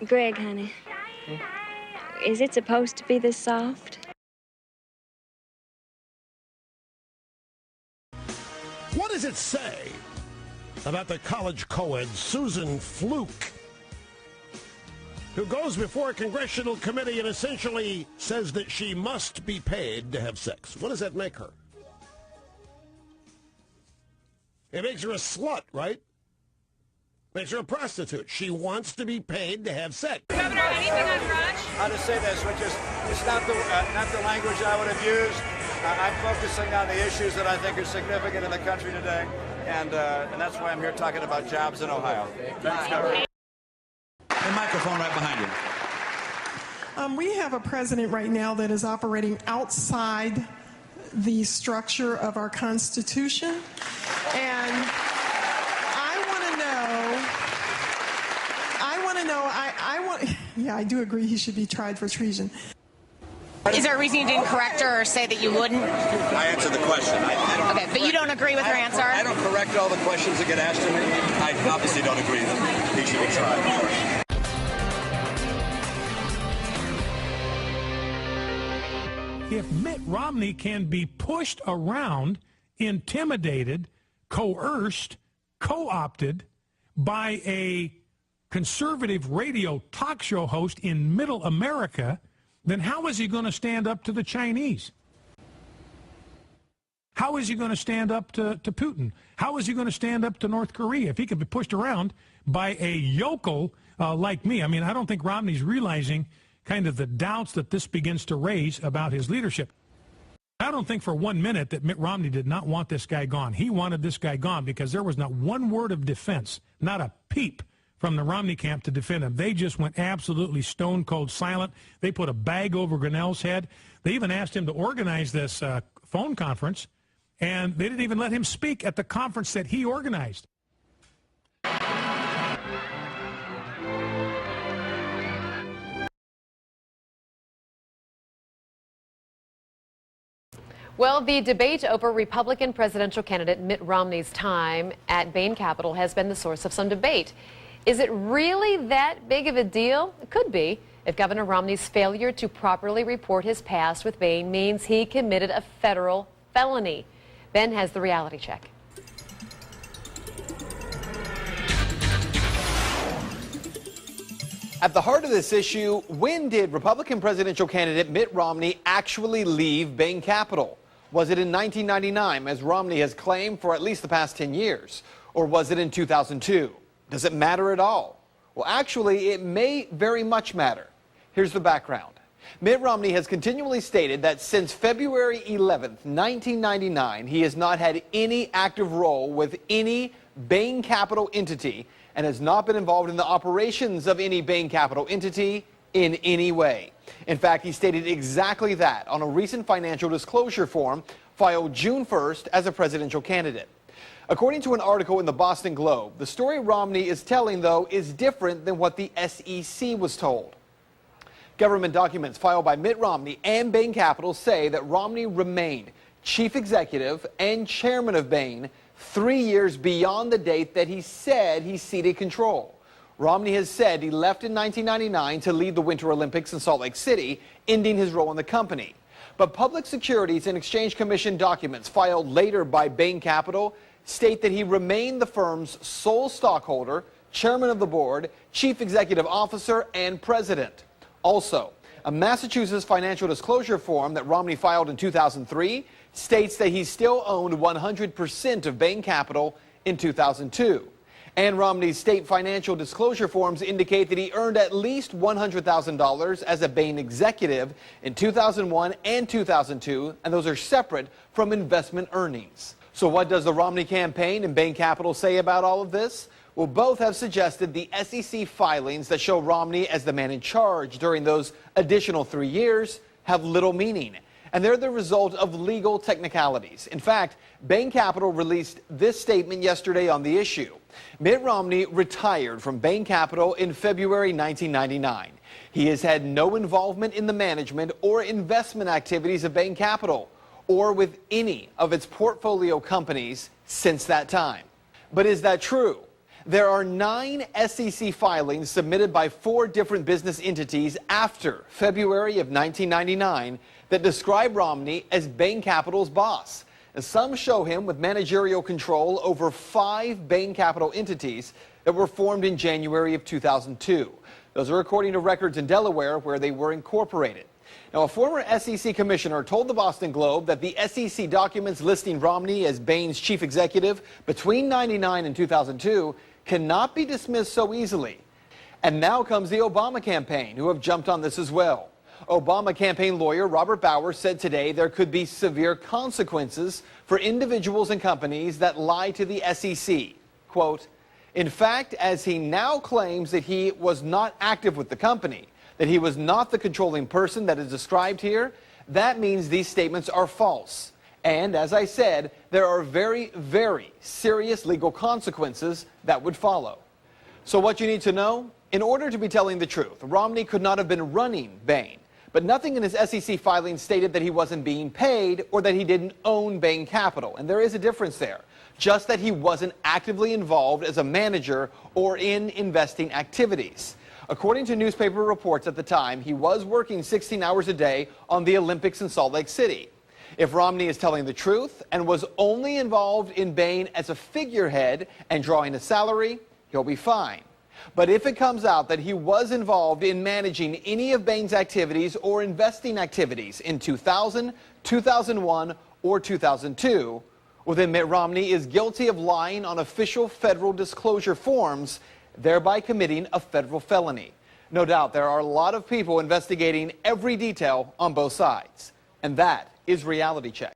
Greg, honey, is it supposed to be this soft? What does it say about the college co-ed Susan Fluke, who goes before a congressional committee and essentially says that she must be paid to have sex? What does that make her? It makes her a slut, right? Makes her a prostitute. She wants to be paid to have sex. Governor, anything on Rush? How to say this, which is, it's not the language I would have used. I'm focusing on the issues that I think are significant in the country today, and that's why I'm here talking about jobs in Ohio. Thanks, Governor. The microphone right behind you. We have a president right now that is operating outside the structure of our Constitution, and yeah, I do agree he should be tried for treason. Is there a reason you didn't correct her or say that you wouldn't? I answered the question. I don't Okay, but you don't agree with her answer? I don't correct all the questions that get asked to me. I obviously don't agree that he should be tried. If Mitt Romney can be pushed around, intimidated, coerced, co-opted by a conservative radio talk show host in middle America, then how is he going to stand up to the Chinese? How is he going to stand up to Putin? How is he going to stand up to North Korea if he could be pushed around by a yokel like me? I mean, I don't think Romney's realizing kind of the doubts that this begins to raise about his leadership. I don't think for 1 minute that Mitt Romney did not want this guy gone. He wanted this guy gone because there was not one word of defense, not a peep from the Romney camp to defend him. They just went absolutely stone cold silent. They put a bag over Grinnell's head. They even asked him to organize this phone conference, and they didn't even let him speak at the conference that he organized. Well, the debate over Republican presidential candidate Mitt Romney's time at Bain Capital has been the source of some debate. Is it really that big of a deal? It could be if Governor Romney's failure to properly report his past with Bain means he committed a federal felony. Ben has the reality check. At the heart of this issue, when did Republican presidential candidate Mitt Romney actually leave Bain Capital? Was it in 1999, as Romney has claimed for at least the past 10 years? Or was it in 2002? Does it matter at all? Well, actually, it may very much matter. Here's the background. Mitt Romney has continually stated that since February 11th, 1999, he has not had any active role with any Bain Capital entity and has not been involved in the operations of any Bain Capital entity in any way. In fact, he stated exactly that on a recent financial disclosure form filed June 1st as a presidential candidate. According to an article in the Boston Globe, the story Romney is telling, though, is different than what the SEC was told. Government documents filed by Mitt Romney and Bain Capital say that Romney remained chief executive and chairman of Bain 3 years beyond the date that he said he ceded control. Romney has said he left in 1999 to lead the Winter Olympics in Salt Lake City, ending his role in the company. But Public Securities and Exchange Commission documents filed later by Bain Capital state that he remained the firm's sole stockholder, chairman of the board, chief executive officer, and president. Also, a Massachusetts financial disclosure form that Romney filed in 2003 states that he still owned 100% of Bain Capital in 2002. And Romney's state financial disclosure forms indicate that he earned at least $100,000 as a Bain executive in 2001 and 2002, and those are separate from investment earnings. So what does the Romney campaign and Bain Capital say about all of this? Well, both have suggested the SEC filings that show Romney as the man in charge during those additional 3 years have little meaning, and they're the result of legal technicalities. In fact, Bain Capital released this statement yesterday on the issue. Mitt Romney retired from Bain Capital in February 1999. He has had no involvement in the management or investment activities of Bain Capital or with any of its portfolio companies since that time. But is that true? There are 9 SEC filings submitted by 4 different business entities after February of 1999 that describe Romney as Bain Capital's boss. And some show him with managerial control over 5 Bain Capital entities that were formed in January of 2002. Those are according to records in Delaware where they were incorporated. Now, a former SEC commissioner told the Boston Globe that the SEC documents listing Romney as Bain's chief executive between 1999 and 2002 cannot be dismissed so easily. And now comes the Obama campaign, who have jumped on this as well. Obama campaign lawyer Robert Bauer said today there could be severe consequences for individuals and companies that lie to the SEC. Quote, in fact, as he now claims that he was not active with the company, that he was not the controlling person that is described here, that means these statements are false. And as I said, there are very, very serious legal consequences that would follow. So what you need to know? In order to be telling the truth, Romney could not have been running Bain. But nothing in his SEC filing stated that he wasn't being paid or that he didn't own Bain Capital. And there is a difference there. Just that he wasn't actively involved as a manager or in investing activities. According to newspaper reports at the time, he was working 16 hours a day on the Olympics in Salt Lake City. If Romney is telling the truth and was only involved in Bain as a figurehead and drawing a salary, he'll be fine. But if it comes out that he was involved in managing any of Bain's activities or investing activities in 2000, 2001, or 2002, well, then Mitt Romney is guilty of lying on official federal disclosure forms, thereby committing a federal felony. No doubt there are a lot of people investigating every detail on both sides. And that is Reality Check.